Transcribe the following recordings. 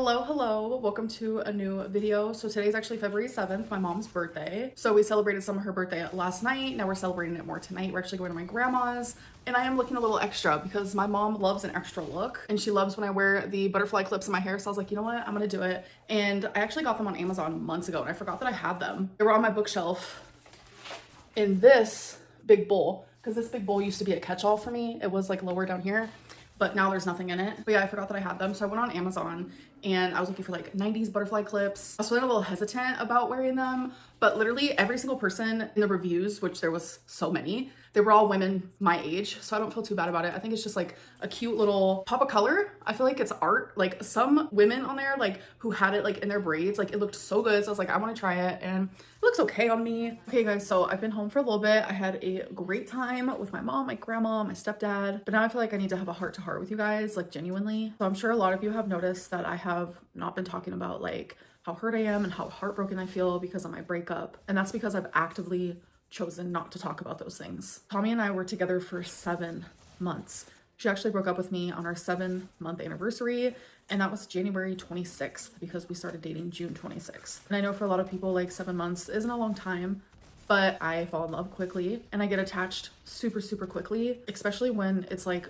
Hello, welcome to a new video. So today's actually February 7th, my mom's birthday. So we celebrated some of her birthday last night. Now we're celebrating it more tonight. We're actually going to my grandma's, and I am looking a little extra because my mom loves an extra look and she loves when I wear the butterfly clips in my hair. So I was like, you know what, I'm gonna do it. And I actually got them on Amazon months ago and I forgot that I had them. They were on my bookshelf in this big bowl because this big bowl used to be a catch-all for me. It was like lower down here, but now there's nothing in it. But yeah, I forgot that I had them. So I went on Amazon and I was looking for like 90s butterfly clips. I was feeling a little hesitant about wearing them, but literally every single person in the reviews, which there was so many, they were all women my age. So I don't feel too bad about it. I think it's just like a cute little pop of color. I feel like it's art. Like some women on there, like who had it like in their braids, like it looked so good. So I was like, I want to try it and it looks okay on me. Okay guys, so I've been home for a little bit. I had a great time with my mom, my grandma, my stepdad, but now I feel like I need to have a heart to heart with you guys, like genuinely. So I'm sure a lot of you have noticed that I have not been talking about like how hurt I am and how heartbroken I feel because of my breakup. And that's because I've actively chosen not to talk about those things. Tommy and I were together for 7 months. She actually broke up with me on our 7-month anniversary, and that was January 26th because we started dating June 26th. And I know for a lot of people like 7 months isn't a long time, but I fall in love quickly and I get attached super quickly, especially when it's like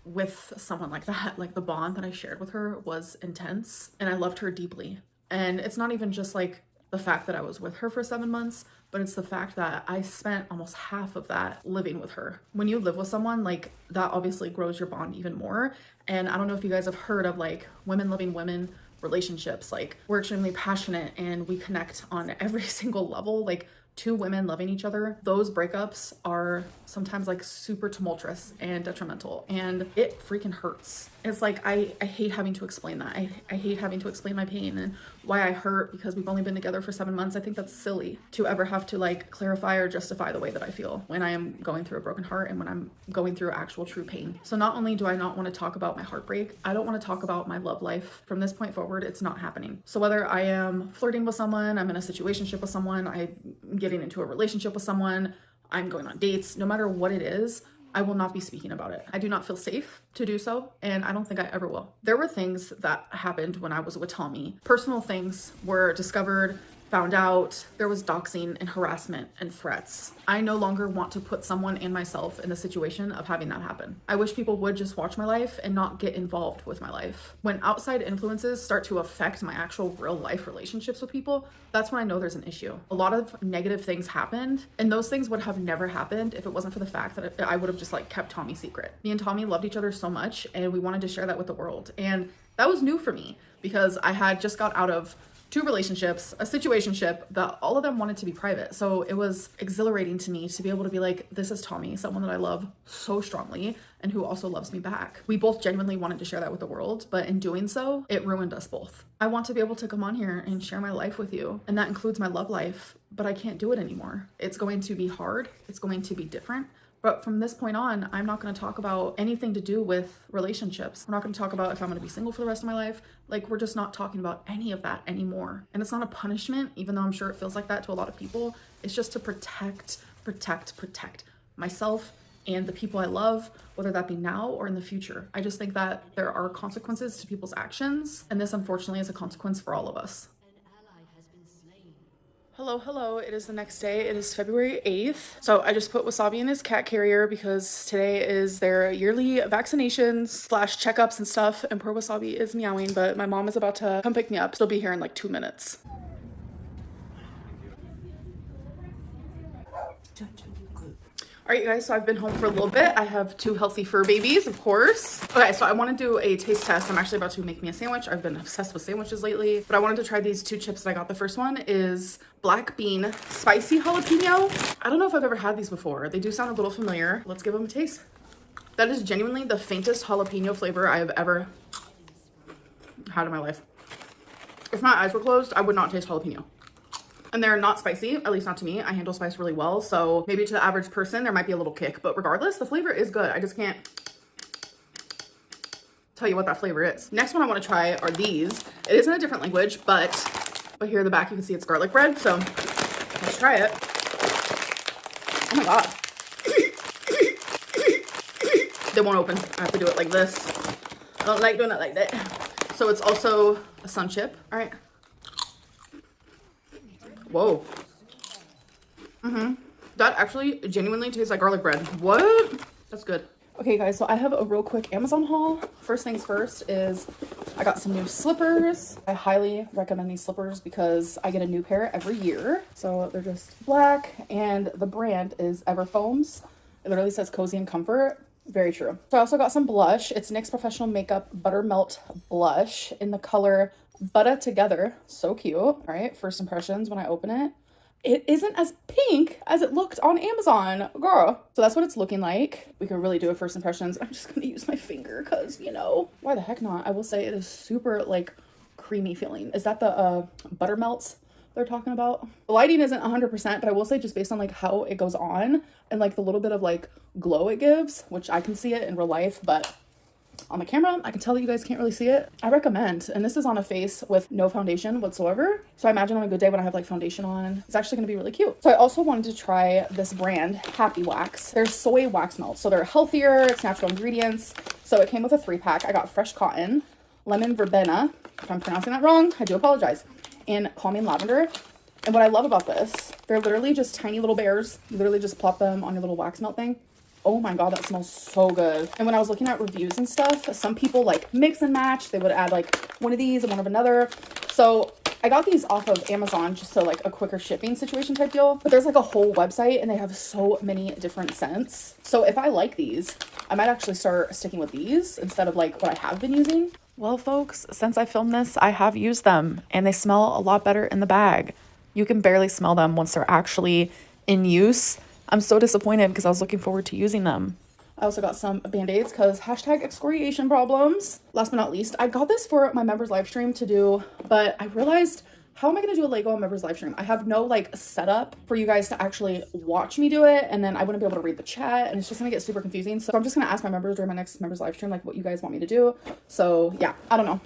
with someone like that. Like the bond that I shared with her was intense and I loved her deeply. And it's not even just like the fact that I was with her for 7 months, but it's the fact that I spent almost half of that living with her. When you live with someone, like that obviously grows your bond even more. And I don't know if you guys have heard of like women loving women relationships. Like we're extremely passionate and we connect on every single level. Like two women loving each other, those breakups are sometimes like super tumultuous and detrimental, and it freaking hurts. It's like I hate having to explain that. I hate having to explain my pain and why I hurt because we've only been together for 7 months. I think that's silly to ever have to like clarify or justify the way that I feel when I am going through a broken heart and when I'm going through actual true pain. So not only do I not want to talk about my heartbreak, I don't want to talk about my love life. From this point forward, it's not happening. So whether I am flirting with someone, I'm in a situationship with someone, I'm getting into a relationship with someone, I'm going on dates, no matter what it is, I will not be speaking about it. I do not feel safe to do so, and I don't think I ever will. There were things that happened when I was with Tommy. Personal things were discovered, found out. There was doxing and harassment and threats. I no longer want to put someone and myself in the situation of having that happen. I wish people would just watch my life and not get involved with my life. When outside influences start to affect my actual real life relationships with people, that's when I know there's an issue. A lot of negative things happened, and those things would have never happened if it wasn't for the fact that I would have just like kept Tommy secret. Me and Tommy loved each other so much, and we wanted to share that with the world. And that was new for me because I had just got out of 2 relationships, a situationship that all of them wanted to be private. So it was exhilarating to me to be able to be like, this is Tommy, someone that I love so strongly and who also loves me back. We both genuinely wanted to share that with the world, but in doing so, it ruined us both. I want to be able to come on here and share my life with you, and that includes my love life, but I can't do it anymore. It's going to be hard. It's going to be different. But from this point on, I'm not going to talk about anything to do with relationships. We're not going to talk about if I'm going to be single for the rest of my life. Like, we're just not talking about any of that anymore. And it's not a punishment, even though I'm sure it feels like that to a lot of people. It's just to protect myself and the people I love, whether that be now or in the future. I just think that there are consequences to people's actions, and this unfortunately is a consequence for all of us. Hello, it is the next day. It is February 8th. So I just put Wasabi in his cat carrier because today is their yearly vaccinations / checkups and stuff, and poor Wasabi is meowing, but my mom is about to come pick me up. She'll be here in like 2 minutes. All right, you guys, so I've been home for a little bit. I have 2 healthy fur babies, of course. Okay, so I want to do a taste test. I'm actually about to make me a sandwich. I've been obsessed with sandwiches lately, but I wanted to try these 2 chips that I got. The first one is black bean spicy jalapeno. I don't know if I've ever had these before. They do sound a little familiar. Let's give them a taste. That is genuinely the faintest jalapeno flavor I have ever had in my life. If my eyes were closed, I would not taste jalapeno. And they're not spicy, at least not to me. I handle spice really well, so maybe to the average person there might be a little kick, but regardless, the flavor is good. I just can't tell you what that flavor is. Next one I want to try are these. It is in a different language, but here in the back you can see it's garlic bread, so let's try it. Oh my god. They won't open. I have to do it like this. I don't like doing it like that. So it's also a sun chip. All right. Whoa. That actually genuinely tastes like garlic bread. What? That's good. Okay guys, so I have a real quick Amazon haul. First things first is I got some new slippers. I highly recommend these slippers because I get a new pair every year. So they're just black and the brand is Everfoams. It literally says cozy and comfort. Very true. So I also got some blush. It's NYX Professional Makeup Buttermelt Blush in the color Butter Together. So cute. All right, first impressions when I open it. It isn't as pink as it looked on Amazon, girl. So that's what it's looking like. We can really do a first impressions. I'm just gonna use my finger because, you know, why the heck not? I will say it is super like creamy feeling. Is that the buttermelts they're talking about? The lighting isn't 100%, but I will say just based on like how it goes on and like the little bit of like glow it gives, which I can see it in real life, but on the camera, I can tell that you guys can't really see it. I recommend, and this is on a face with no foundation whatsoever. So I imagine on a good day when I have like foundation on, it's actually gonna be really cute. So I also wanted to try this brand, Happy Wax. They're soy wax melts. So they're healthier, it's natural ingredients. So it came with a 3-pack. I got fresh cotton, lemon verbena, if I'm pronouncing that wrong, I do apologize, and calming lavender. And what I love about this, they're literally just tiny little bears. You literally just plop them on your little wax melt thing. Oh my god, that smells so good. And when I was looking at reviews and stuff, some people like mix and match. They would add like one of these and one of another. So I got these off of Amazon just so like a quicker shipping situation type deal. But there's like a whole website and they have so many different scents. So if I like these, I might actually start sticking with these instead of like what I have been using. Well, folks, since I filmed this, I have used them and they smell a lot better in the bag. You can barely smell them once they're actually in use. I'm so disappointed because I was looking forward to using them. I also got some Band-Aids because hashtag excoriation problems. Last but not least, I got this for my members live stream to do, but I realized, how am I going to do a Lego members live stream? I have no like setup for you guys to actually watch me do it, and then I wouldn't be able to read the chat, and it's just going to get super confusing. So I'm just going to ask my members during my next members live stream like what you guys want me to do. So yeah, I don't know.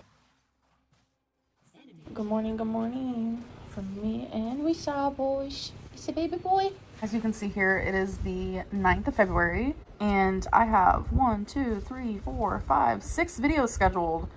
Good morning from me and we saw boys. It's a baby boy. As you can see here, it is the 9th of February, and I have 1, 2, 3, 4, 5, 6 videos scheduled,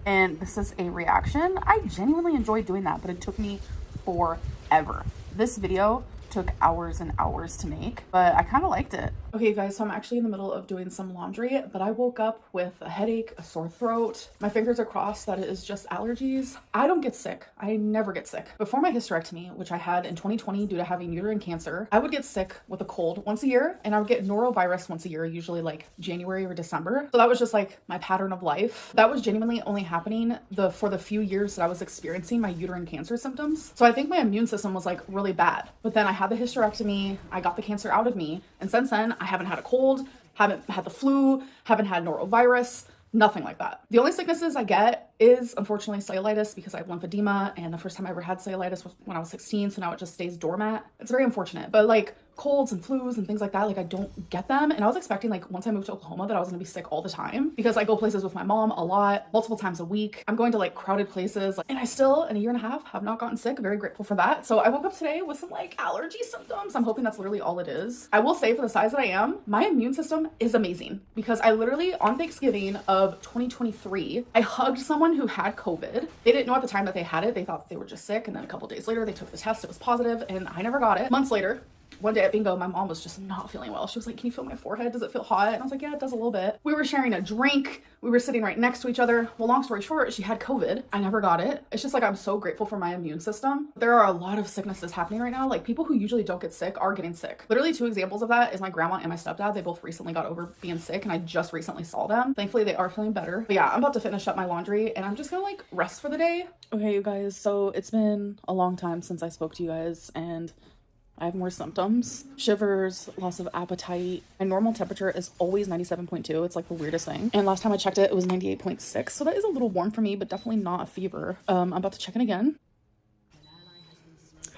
and this is a reaction. I genuinely enjoyed doing that, but it took me forever. This video took hours and hours to make, but I kind of liked it. Okay, you guys, so I'm actually in the middle of doing some laundry, but I woke up with a headache, a sore throat. My fingers are crossed that it is just allergies. I don't get sick. I never get sick. Before my hysterectomy, which I had in 2020 due to having uterine cancer, I would get sick with a cold once a year, and I would get norovirus once a year, usually like January or December. So that was just like my pattern of life. That was genuinely only happening for the few years that I was experiencing my uterine cancer symptoms. So I think my immune system was like really bad. But then I had the hysterectomy, I got the cancer out of me, and since then I haven't had a cold, haven't had the flu, haven't had norovirus, nothing like that. The only sicknesses I get is unfortunately cellulitis because I have lymphedema, and the first time I ever had cellulitis was when I was 16, so now it just stays doormat. It's very unfortunate, but like colds and flus and things like that, like I don't get them. And I was expecting like once I moved to Oklahoma that I was gonna be sick all the time because I go places with my mom a lot, multiple times a week. I'm going to like crowded places, and I still in a year and a half have not gotten sick. Very grateful for that. So I woke up today with some like allergy symptoms. I'm hoping that's literally all it is. I will say, for the size that I am, my immune system is amazing because I literally on Thanksgiving of 2023, I hugged someone who had COVID. They didn't know at the time that they had it. They thought they were just sick, and then a couple days later they took the test, it was positive, and I never got it. Months later, one day at bingo, my mom was just not feeling well. She was like, "Can you feel my forehead? Does it feel hot?" And I was like, "Yeah, it does a little bit." We were sharing a drink. We were sitting right next to each other. Well, long story short, she had COVID. I never got it. It's just like, I'm so grateful for my immune system. There are a lot of sicknesses happening right now. Like people who usually don't get sick are getting sick. Literally 2 examples of that is my grandma and my stepdad. They both recently got over being sick, and I just recently saw them. Thankfully, they are feeling better. But yeah, I'm about to finish up my laundry, and I'm just gonna like rest for the day. Okay, you guys, so it's been a long time since I spoke to you guys, and I have more symptoms. Shivers, loss of appetite. My normal temperature is always 97.2. It's like the weirdest thing. And last time I checked it, it was 98.6. So that is a little warm for me, but definitely not a fever. I'm about to check in again.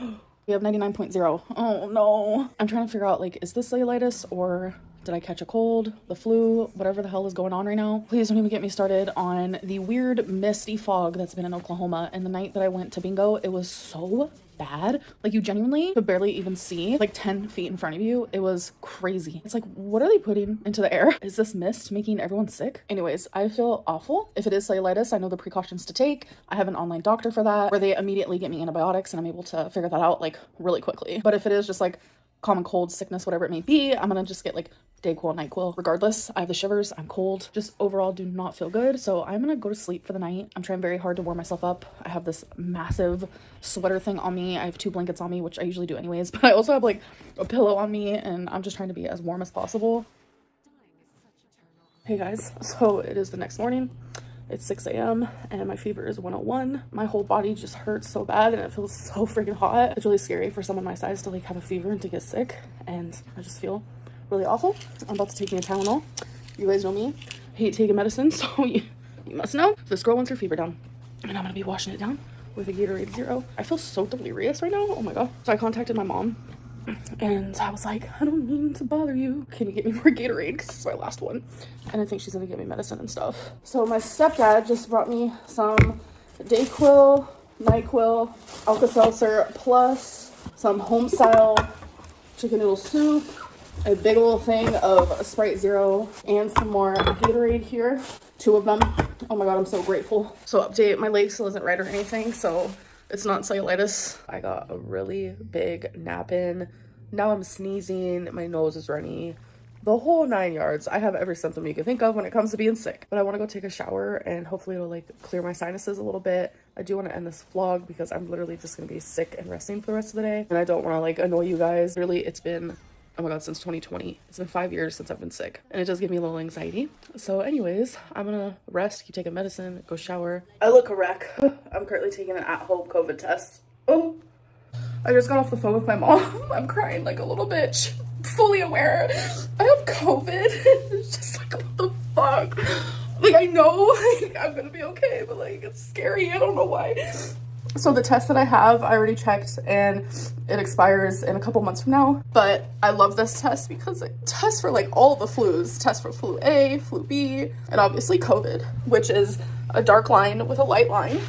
We have 99.0. Oh no. I'm trying to figure out, like, is this cellulitis or did I catch a cold, the flu, whatever the hell is going on right now? Please don't even get me started on the weird misty fog that's been in Oklahoma. And the night that I went to bingo, it was so bad. Like you genuinely could barely even see like 10 feet in front of you. It was crazy. It's like, what are they putting into the air? Is this mist making everyone sick? Anyways, I feel awful. If it is cellulitis, I know the precautions to take. I have an online doctor for that where they immediately get me antibiotics and I'm able to figure that out like really quickly. But if it is just like common cold, sickness, whatever it may be, I'm gonna just get like Dayquil, NyQuil. Regardless, I have the shivers, I'm cold, just overall do not feel good. So I'm gonna go to sleep for the night. I'm trying very hard to warm myself up. I have this massive sweater thing on me. I have 2 blankets on me, which I usually do anyways, but I also have like a pillow on me and I'm just trying to be as warm as possible. Hey guys, so it is the next morning. It's 6 a.m. and my fever is 101. My whole body just hurts so bad and it feels so freaking hot. It's really scary for someone my size to like have a fever and to get sick, and I just feel really awful. I'm about to take me a Tylenol. You guys know me, I hate taking medicine, so you must know. This girl wants her fever down and I'm gonna be washing it down with a Gatorade Zero. I feel so delirious right now, oh my god. So I contacted my mom and I was like, I don't mean to bother you, can you get me more Gatorade, because this is my last one. And I think she's gonna give me medicine and stuff. So my stepdad just brought me some Dayquil, NyQuil, Alka-Seltzer, plus some home style chicken noodle soup, a big old thing of Sprite Zero, and some more Gatorade here, 2 of them. Oh my god, I'm so grateful. So update, my leg still isn't right or anything, so it's not cellulitis. I got a really big nap in. Now I'm sneezing, my nose is runny, the whole 9 yards. I have every symptom you can think of when it comes to being sick. But I want to go take a shower and hopefully it'll like clear my sinuses a little bit. I do want to end this vlog because I'm literally just going to be sick and resting for the rest of the day. And I don't want to like annoy you guys. Really, it's been, oh my god, since 2020. It's been 5 years since I've been sick. And it does give me a little anxiety. So anyways, I'm gonna rest, keep taking medicine, go shower. I look a wreck. I'm currently taking an at-home COVID test. Oh, I just got off the phone with my mom. I'm crying like a little bitch. Fully aware I have COVID. It's just like, what the fuck? Like, I know like, I'm gonna be okay, but like, it's scary. I don't know why. So the test that I have, I already checked and it expires in a couple months from now. But I love this test because it tests for like all the flus. It tests for flu A, flu B, and obviously COVID, which is a dark line with a light line.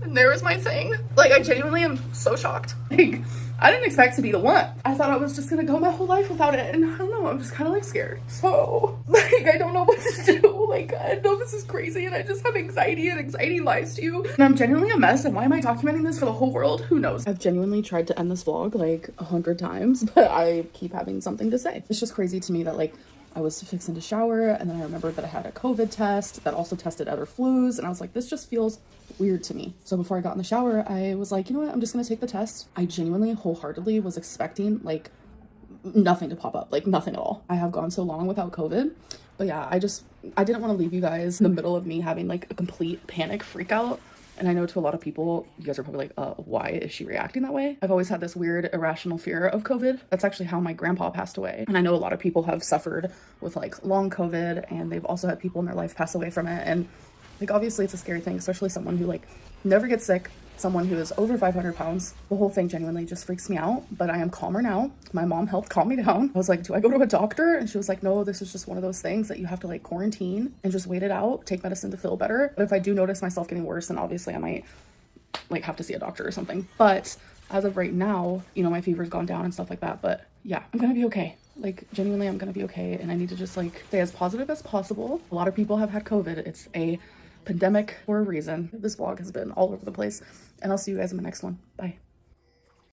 And there was my thing. Like, I genuinely am so shocked. Like, I didn't expect to be the one. I thought I was just gonna go my whole life without it, and I don't know, I'm just kind of like scared. So, like, I don't know what to do. Like, I know this is crazy, and I just have anxiety, and anxiety lies to you. And I'm genuinely a mess, and why am I documenting this for the whole world? Who knows? I've genuinely tried to end this vlog like 100 times, but I keep having something to say. It's just crazy to me that like, I was fixing to shower and then I remembered that I had a COVID test that also tested other flus, and I was like, this just feels weird to me. So before I got in the shower, I was like, you know what, I'm just gonna take the test. I genuinely wholeheartedly was expecting like nothing to pop up, like nothing at all. I have gone so long without COVID, but yeah, I didn't want to leave you guys in the middle of me having like a complete panic freak out. And I know to a lot of people, you guys are probably like, why is she reacting that way? I've always had this weird irrational fear of COVID. That's actually how my grandpa passed away. And I know a lot of people have suffered with like long COVID, and they've also had people in their life pass away from it. And like, obviously it's a scary thing, especially someone who like never gets sick, someone who is over 500 pounds. The whole thing genuinely just freaks me out, but I am calmer now. My mom helped calm me down. I was like, do I go to a doctor? And she was like, no, this is just one of those things that you have to like quarantine and just wait it out, take medicine to feel better. But if I do notice myself getting worse, then obviously I might like have to see a doctor or something. But as of right now, you know, my fever's gone down and stuff like that. But yeah, I'm gonna be okay. Like, genuinely, I'm gonna be okay. And I need to just like stay as positive as possible. A lot of people have had COVID. It's a pandemic for a reason. This vlog has been all over the place, and I'll see you guys in my next one. Bye.